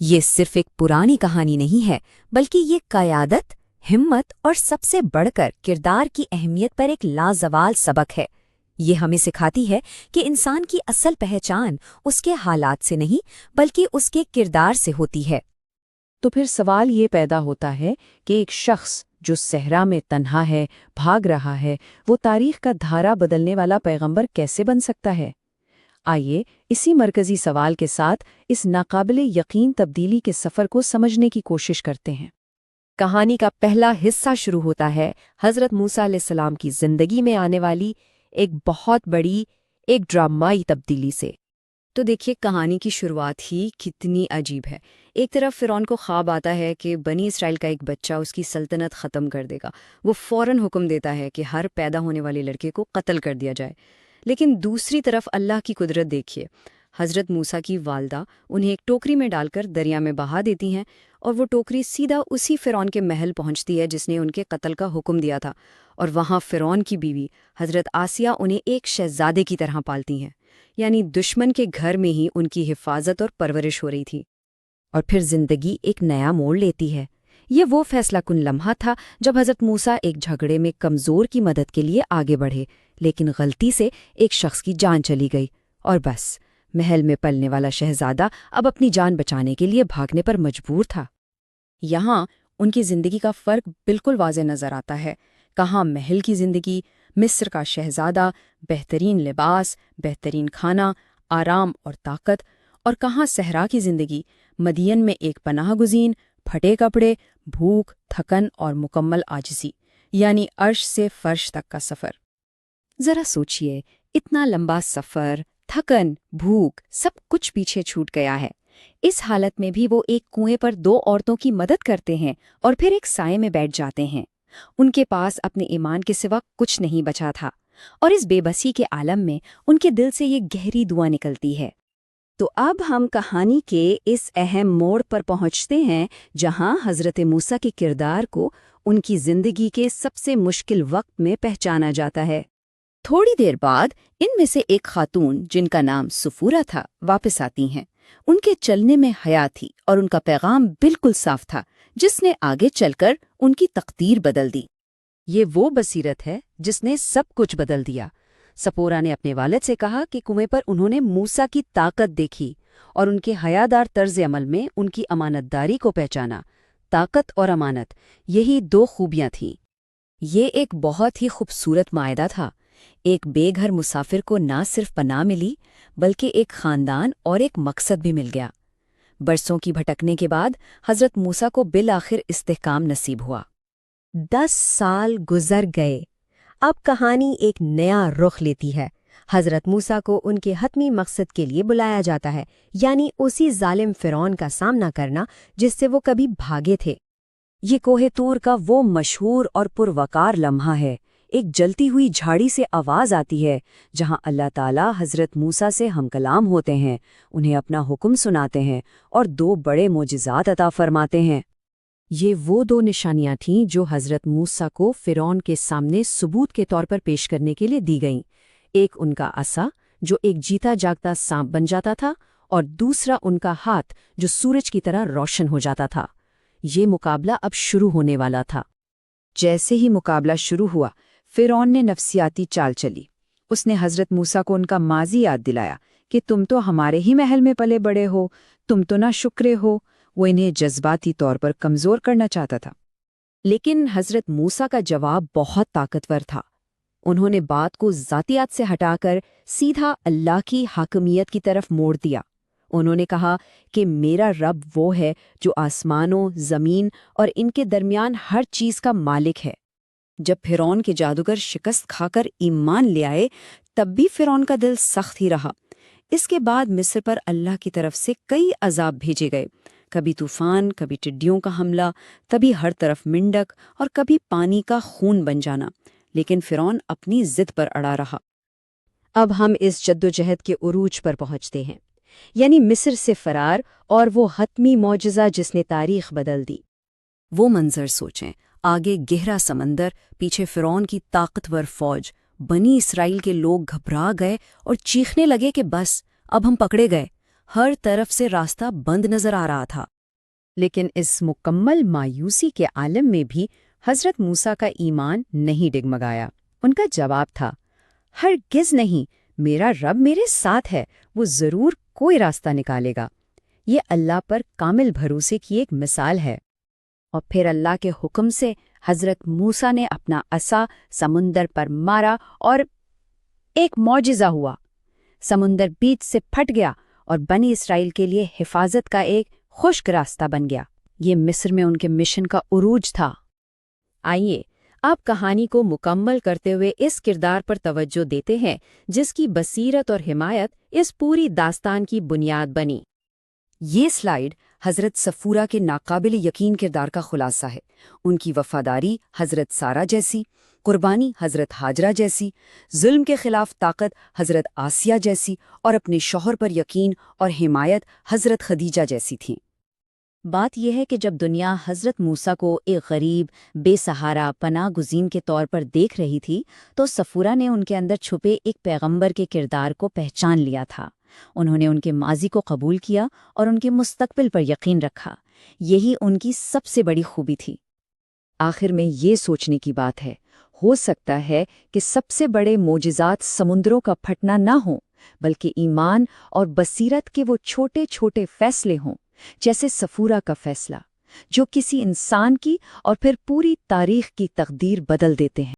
یہ صرف ایک پرانی کہانی نہیں ہے، بلکہ یہ قیادت، ہمت اور سب سے بڑھ کر کردار کی اہمیت پر ایک لازوال سبق ہے۔ یہ ہمیں سکھاتی ہے کہ انسان کی اصل پہچان اس کے حالات سے نہیں بلکہ اس کے کردار سے ہوتی ہے۔ تو پھر سوال یہ پیدا ہوتا ہے کہ ایک شخص جو صحرا میں تنہا ہے، بھاگ رہا ہے، وہ تاریخ کا دھارا بدلنے والا پیغمبر کیسے بن سکتا ہے؟ آئیے اسی مرکزی سوال کے ساتھ اس ناقابل یقین تبدیلی کے سفر کو سمجھنے کی کوشش کرتے ہیں۔ کہانی کا پہلا حصہ شروع ہوتا ہے حضرت موسیٰ علیہ السلام کی زندگی میں آنے والی ایک بہت بڑی، ایک ڈرامائی تبدیلی سے۔ تو دیکھیے کہانی کی شروعات ہی کتنی عجیب ہے۔ ایک طرف فرعون کو خواب آتا ہے کہ بنی اسرائیل کا ایک بچہ اس کی سلطنت ختم کر دے گا۔ وہ فوراً حکم دیتا ہے کہ ہر پیدا ہونے والے لڑکے کو قتل کر دیا جائے۔ لیکن دوسری طرف اللہ کی قدرت دیکھیے، حضرت موسیٰ کی والدہ انہیں ایک ٹوکری میں ڈال کر دریا میں بہا دیتی ہیں، اور وہ ٹوکری سیدھا اسی فرعون کے محل پہنچتی ہے جس نے ان کے قتل کا حکم دیا تھا، اور وہاں فرعون کی بیوی حضرت آسیہ انہیں ایک شہزادے کی طرح پالتی ہیں، یعنی دشمن کے گھر میں ہی ان کی حفاظت اور پرورش ہو رہی تھی۔ اور پھر زندگی ایک نیا موڑ لیتی ہے۔ یہ وہ فیصلہ کن لمحہ تھا جب حضرت موسیٰ ایک جھگڑے میں کمزور کی مدد کے لیے آگے بڑھے، لیکن غلطی سے ایک شخص کی جان چلی گئی، اور بس محل میں پلنے والا شہزادہ اب اپنی جان بچانے کے لیے بھاگنے پر مجبور تھا۔ یہاں ان کی زندگی کا فرق بالکل واضح نظر آتا ہے۔ کہاں محل کی زندگی، مصر کا شہزادہ، بہترین لباس، بہترین کھانا، آرام اور طاقت، اور کہاں صحرا کی زندگی، مدین میں ایک پناہ گزین، پھٹے کپڑے، بھوک، تھکن اور مکمل عاجزی، یعنی عرش سے فرش تک کا سفر۔ ذرا سوچئے، اتنا لمبا سفر، تھکن، بھوک، سب کچھ پیچھے چھوٹ گیا ہے۔ اس حالت میں بھی وہ ایک کنویں پر 2 عورتوں کی مدد کرتے ہیں اور پھر ایک سائے میں بیٹھ جاتے ہیں۔ ان کے پاس اپنے ایمان کے سوا کچھ نہیں بچا تھا، اور اس بے بسی کے عالم میں ان کے دل سے یہ گہری دعا نکلتی ہے۔ تو اب ہم کہانی کے اس اہم موڑ پر پہنچتے ہیں جہاں حضرت موسیٰ کے کردار کو ان کی زندگی کے سب سے مشکل وقت میں پہچانا جاتا ہے۔ تھوڑی دیر بعد ان میں سے ایک خاتون جن کا نام سفورہ تھا واپس آتی ہیں۔ ان کے چلنے میں حیا تھی اور ان کا پیغام بالکل صاف تھا جس نے آگے چل کر ان کی تقدیر بدل دی۔ یہ وہ بصیرت ہے جس نے سب کچھ بدل دیا۔ سپورہ نے اپنے والد سے کہا کہ کنویں پر انہوں نے موسیٰ کی طاقت دیکھی اور ان کے حیادار طرز عمل میں ان کی امانت داری کو پہچانا۔ طاقت اور امانت، یہی 2 خوبیاں تھیں۔ یہ ایک بہت ہی خوبصورت معاہدہ تھا۔ ایک بے گھر مسافر کو نہ صرف پناہ ملی بلکہ ایک خاندان اور ایک مقصد بھی مل گیا۔ برسوں کی بھٹکنے کے بعد حضرت موسیٰ کو بالآخر استحکام نصیب ہوا۔ 10 سال گزر گئے۔ اب کہانی ایک نیا رخ لیتی ہے۔ حضرت موسیٰ کو ان کے حتمی مقصد کے لیے بلایا جاتا ہے، یعنی اسی ظالم فرعون کا سامنا کرنا جس سے وہ کبھی بھاگے تھے۔ یہ کوہ طور کا وہ مشہور اور پروقار لمحہ ہے۔ ایک جلتی ہوئی جھاڑی سے آواز آتی ہے جہاں اللہ تعالیٰ حضرت موسیٰ سے ہم کلام ہوتے ہیں، انہیں اپنا حکم سناتے ہیں اور 2 بڑے معجزات عطا فرماتے ہیں۔ یہ وہ 2 نشانیاں تھیں جو حضرت موسیٰ کو فرعون کے سامنے ثبوت کے طور پر پیش کرنے کے لیے دی گئیں۔ ایک ان کا عصا جو ایک جیتا جاگتا سانپ بن جاتا تھا، اور دوسرا ان کا ہاتھ جو سورج کی طرح روشن ہو جاتا تھا۔ یہ مقابلہ اب شروع ہونے والا تھا۔ جیسے ہی مقابلہ شروع ہوا، فرعون نے نفسیاتی چال چلی۔ اس نے حضرت موسیٰ کو ان کا ماضی یاد دلایا کہ تم تو ہمارے ہی محل میں پلے بڑے ہو، تم تو نہ شکرے ہو۔ وہ انہیں جذباتی طور پر کمزور کرنا چاہتا تھا۔ لیکن حضرت موسیٰ کا جواب بہت طاقتور تھا۔ انہوں نے بات کو ذاتیات سے ہٹا کر سیدھا اللہ کی حاکمیت کی طرف موڑ دیا۔ انہوں نے کہا کہ میرا رب وہ ہے جو آسمانوں، زمین اور ان کے درمیان ہر چیز کا مالک ہے۔ جب فرعون کے جادوگر شکست کھا کر ایمان لے آئے، تب بھی فرعون کا دل سخت ہی رہا۔ اس کے بعد مصر پر اللہ کی طرف سے کئی عذاب بھیجے گئے، کبھی طوفان، کبھی ٹڈیوں کا حملہ، کبھی ہر طرف مندک اور کبھی پانی کا خون بن جانا، لیکن فرعون اپنی ضد پر اڑا رہا۔ اب ہم اس جدوجہد کے عروج پر پہنچتے ہیں، یعنی مصر سے فرار اور وہ حتمی معجزہ جس نے تاریخ بدل دی۔ وہ منظر سوچیں، آگے گہرا سمندر، پیچھے فرعون کی طاقتور فوج۔ بنی اسرائیل کے لوگ گھبرا گئے اور چیخنے لگے کہ بس اب ہم پکڑے گئے۔ ہر طرف سے راستہ بند نظر آ رہا تھا۔ لیکن اس مکمل مایوسی کے عالم میں بھی حضرت موسیٰ کا ایمان نہیں ڈگمگایا۔ ان کا جواب تھا، ہرگز نہیں، میرا رب میرے ساتھ ہے، وہ ضرور کوئی راستہ نکالے گا۔ یہ اللہ پر کامل بھروسے کی ایک مثال ہے۔ اور پھر اللہ کے حکم سے حضرت موسیٰ نے اپنا عصا سمندر پر مارا اور ایک معجزہ ہوا۔ سمندر بیچ سے پھٹ گیا اور بنی اسرائیل کے لیے حفاظت کا ایک خشک راستہ بن گیا۔ یہ مصر میں ان کے مشن کا عروج تھا۔ آئیے آپ کہانی کو مکمل کرتے ہوئے اس کردار پر توجہ دیتے ہیں جس کی بصیرت اور حمایت اس پوری داستان کی بنیاد بنی۔ یہ سلائیڈ حضرت صفورہ کے ناقابل یقین کردار کا خلاصہ ہے۔ ان کی وفاداری حضرت سارہ جیسی، قربانی حضرت ہاجرہ جیسی، ظلم کے خلاف طاقت حضرت آسیہ جیسی، اور اپنے شوہر پر یقین اور حمایت حضرت خدیجہ جیسی تھیں۔ بات یہ ہے کہ جب دنیا حضرت موسیٰ کو ایک غریب، بے سہارا پناہ گزین کے طور پر دیکھ رہی تھی، تو صفورہ نے ان کے اندر چھپے ایک پیغمبر کے کردار کو پہچان لیا تھا۔ انہوں نے ان کے ماضی کو قبول کیا اور ان کے مستقبل پر یقین رکھا۔ یہی ان کی سب سے بڑی خوبی تھی۔ آخر میں یہ سوچنے کی بات ہے، ہو سکتا ہے کہ سب سے بڑے معجزات سمندروں کا پھٹنا نہ ہوں، بلکہ ایمان اور بصیرت کے وہ چھوٹے چھوٹے فیصلے ہوں، جیسے صفورہ کا فیصلہ، جو کسی انسان کی اور پھر پوری تاریخ کی تقدیر بدل دیتے ہیں۔